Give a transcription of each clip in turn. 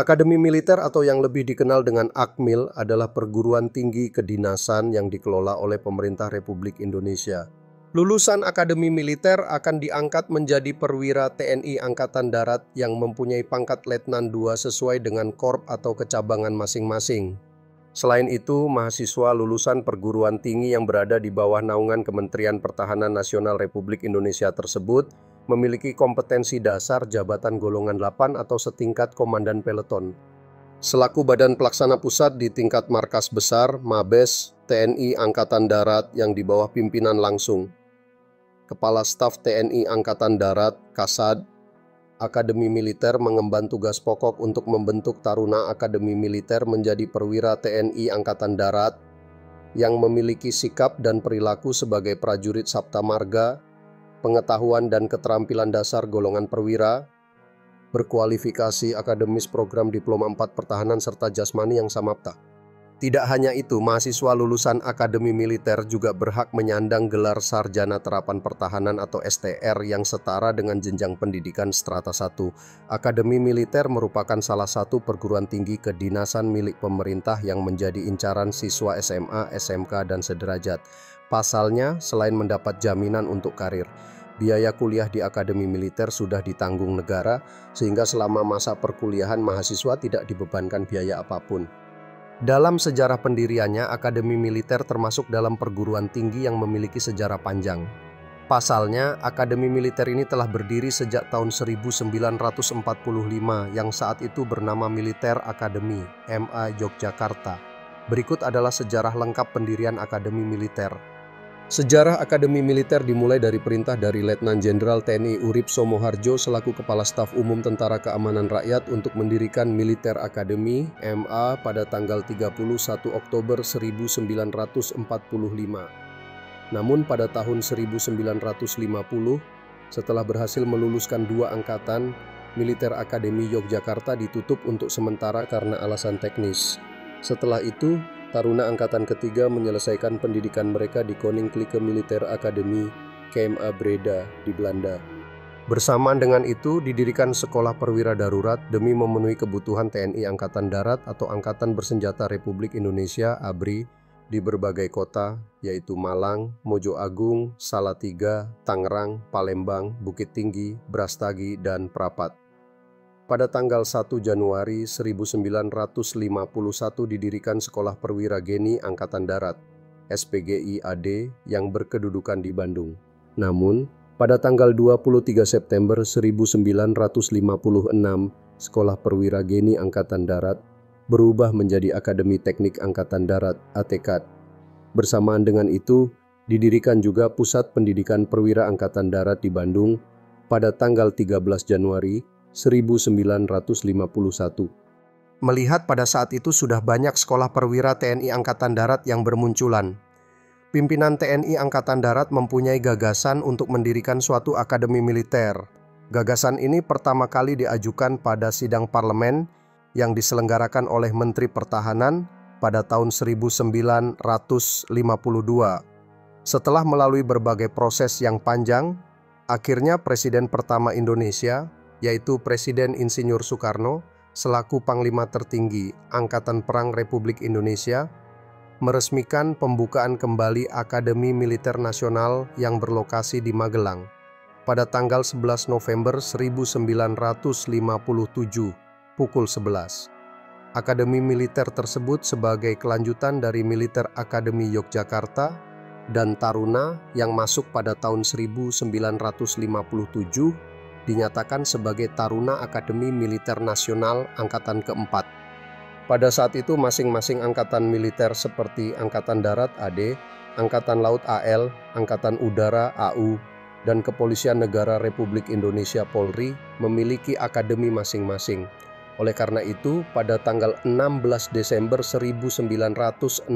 Akademi Militer atau yang lebih dikenal dengan Akmil adalah perguruan tinggi kedinasan yang dikelola oleh pemerintah Republik Indonesia. Lulusan Akademi Militer akan diangkat menjadi perwira TNI Angkatan Darat yang mempunyai pangkat Letnan II sesuai dengan korp atau kecabangan masing-masing. Selain itu, mahasiswa lulusan perguruan tinggi yang berada di bawah naungan Kementerian Pertahanan Nasional Republik Indonesia tersebut memiliki kompetensi dasar jabatan golongan 8 atau setingkat komandan peleton. Selaku badan pelaksana pusat di tingkat markas besar, Mabes, TNI Angkatan Darat yang di bawah pimpinan langsung Kepala Staf TNI Angkatan Darat, Kasad, Akademi Militer mengemban tugas pokok untuk membentuk Taruna Akademi Militer menjadi perwira TNI Angkatan Darat yang memiliki sikap dan perilaku sebagai prajurit Sabta Marga, pengetahuan dan keterampilan dasar golongan perwira, berkualifikasi akademis program Diploma 4 Pertahanan serta jasmani yang samapta. Tidak hanya itu, mahasiswa lulusan Akademi Militer juga berhak menyandang gelar Sarjana Terapan Pertahanan atau STR yang setara dengan jenjang pendidikan strata 1. Akademi Militer merupakan salah satu perguruan tinggi kedinasan milik pemerintah yang menjadi incaran siswa SMA, SMK, dan sederajat. Pasalnya, selain mendapat jaminan untuk karir, biaya kuliah di Akademi Militer sudah ditanggung negara, sehingga selama masa perkuliahan mahasiswa tidak dibebankan biaya apapun. Dalam sejarah pendiriannya, Akademi Militer termasuk dalam perguruan tinggi yang memiliki sejarah panjang. Pasalnya, Akademi Militer ini telah berdiri sejak tahun 1945 yang saat itu bernama Militer Academy, MA Yogyakarta. Berikut adalah sejarah lengkap pendirian Akademi Militer. Sejarah Akademi Militer dimulai dari perintah dari Letnan Jenderal TNI Urip Somoharjo selaku Kepala Staf Umum Tentara Keamanan Rakyat untuk mendirikan Militer Academy MA pada tanggal 31 Oktober 1945. Namun pada tahun 1950, setelah berhasil meluluskan 2 angkatan, Militer Academy Yogyakarta ditutup untuk sementara karena alasan teknis. Setelah itu, Taruna Angkatan Ketiga menyelesaikan pendidikan mereka di Koninklijke Militaire Academy, KMA Breda, di Belanda. Bersamaan dengan itu, didirikan Sekolah Perwira Darurat demi memenuhi kebutuhan TNI Angkatan Darat atau Angkatan Bersenjata Republik Indonesia, ABRI, di berbagai kota, yaitu Malang, Mojoagung, Salatiga, Tangerang, Palembang, Bukit Tinggi, Brastagi, dan Prapat. Pada tanggal 1 Januari 1951 didirikan Sekolah Perwira Geni Angkatan Darat, SPGI AD, yang berkedudukan di Bandung. Namun, pada tanggal 23 September 1956, Sekolah Perwira Geni Angkatan Darat berubah menjadi Akademi Teknik Angkatan Darat, ATKAD. Bersamaan dengan itu, didirikan juga Pusat Pendidikan Perwira Angkatan Darat di Bandung pada tanggal 13 Januari 1951. Melihat pada saat itu sudah banyak sekolah perwira TNI Angkatan Darat yang bermunculan, pimpinan TNI Angkatan Darat mempunyai gagasan untuk mendirikan suatu akademi militer. Gagasan ini pertama kali diajukan pada sidang parlemen yang diselenggarakan oleh Menteri Pertahanan pada tahun 1952. Setelah melalui berbagai proses yang panjang, akhirnya Presiden pertama Indonesia, yaitu Presiden Insinyur Soekarno, selaku Panglima Tertinggi Angkatan Perang Republik Indonesia, meresmikan pembukaan kembali Akademi Militer Nasional yang berlokasi di Magelang pada tanggal 11 November 1957 pukul 11. Akademi militer tersebut sebagai kelanjutan dari Militer Academy Yogyakarta dan Taruna yang masuk pada tahun 1957 dinyatakan sebagai Taruna Akademi Militer Nasional Angkatan keempat. Pada saat itu masing-masing angkatan militer seperti Angkatan Darat AD, Angkatan Laut AL, Angkatan Udara AU, dan Kepolisian Negara Republik Indonesia Polri memiliki akademi masing-masing. Oleh karena itu, pada tanggal 16 Desember 1965,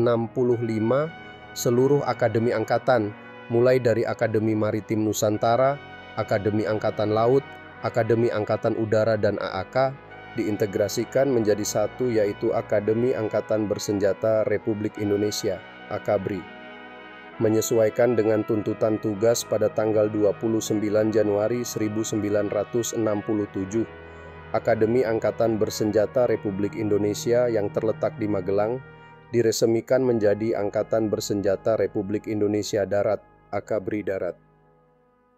seluruh akademi angkatan, mulai dari Akademi Maritim Nusantara, Akademi Angkatan Laut, Akademi Angkatan Udara, dan AAK diintegrasikan menjadi satu, yaitu Akademi Angkatan Bersenjata Republik Indonesia, AKABRI. Menyesuaikan dengan tuntutan tugas pada tanggal 29 Januari 1967, Akademi Angkatan Bersenjata Republik Indonesia yang terletak di Magelang diresmikan menjadi Angkatan Bersenjata Republik Indonesia Darat, AKABRI Darat.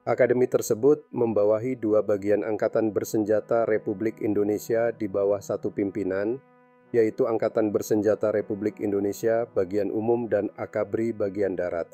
Akademi tersebut membawahi dua bagian Angkatan Bersenjata Republik Indonesia di bawah satu pimpinan, yaitu Angkatan Bersenjata Republik Indonesia bagian umum dan AKABRI bagian darat.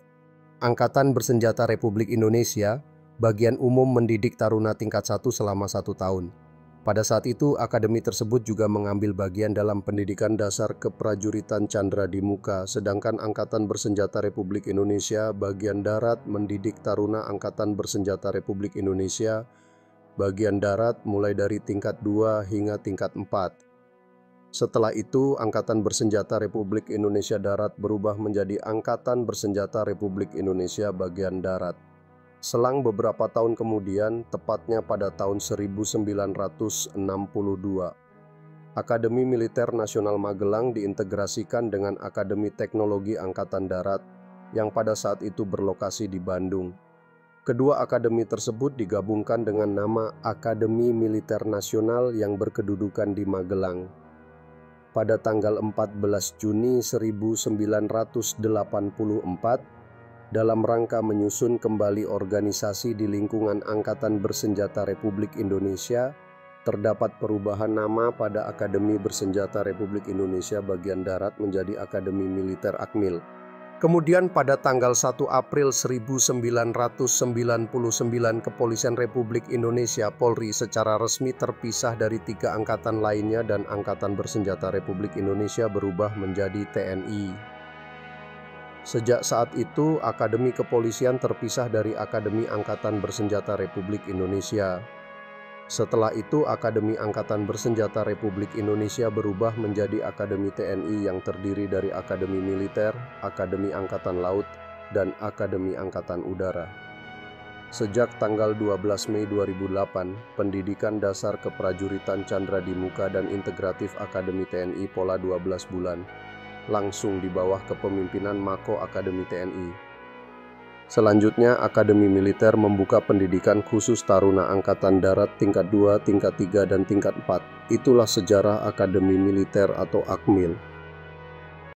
Angkatan Bersenjata Republik Indonesia bagian umum mendidik taruna tingkat 1 selama 1 tahun. Pada saat itu, akademi tersebut juga mengambil bagian dalam pendidikan dasar keprajuritan Chandra di Muka, sedangkan Angkatan Bersenjata Republik Indonesia bagian darat mendidik taruna Angkatan Bersenjata Republik Indonesia bagian darat mulai dari tingkat 2 hingga tingkat 4. Setelah itu, Angkatan Bersenjata Republik Indonesia Darat berubah menjadi Angkatan Bersenjata Republik Indonesia bagian darat. Selang beberapa tahun kemudian, tepatnya pada tahun 1962, Akademi Militer Nasional Magelang diintegrasikan dengan Akademi Teknologi Angkatan Darat yang pada saat itu berlokasi di Bandung. Kedua akademi tersebut digabungkan dengan nama Akademi Militer Nasional yang berkedudukan di Magelang. Pada tanggal 14 Juni 1984, dalam rangka menyusun kembali organisasi di lingkungan Angkatan Bersenjata Republik Indonesia, terdapat perubahan nama pada Akademi Bersenjata Republik Indonesia bagian darat menjadi Akademi Militer Akmil. Kemudian pada tanggal 1 April 1999, Kepolisian Republik Indonesia Polri secara resmi terpisah dari 3 angkatan lainnya dan Angkatan Bersenjata Republik Indonesia berubah menjadi TNI. Sejak saat itu, Akademi Kepolisian terpisah dari Akademi Angkatan Bersenjata Republik Indonesia. Setelah itu, Akademi Angkatan Bersenjata Republik Indonesia berubah menjadi Akademi TNI yang terdiri dari Akademi Militer, Akademi Angkatan Laut, dan Akademi Angkatan Udara. Sejak tanggal 12 Mei 2008, pendidikan dasar keprajuritan Chandra di Muka dan integratif Akademi TNI pola 12 bulan. Langsung di bawah kepemimpinan Mako Akademi TNI. Selanjutnya, Akademi Militer membuka pendidikan khusus taruna Angkatan Darat tingkat 2, tingkat 3, dan tingkat 4. Itulah sejarah Akademi Militer atau AKMIL.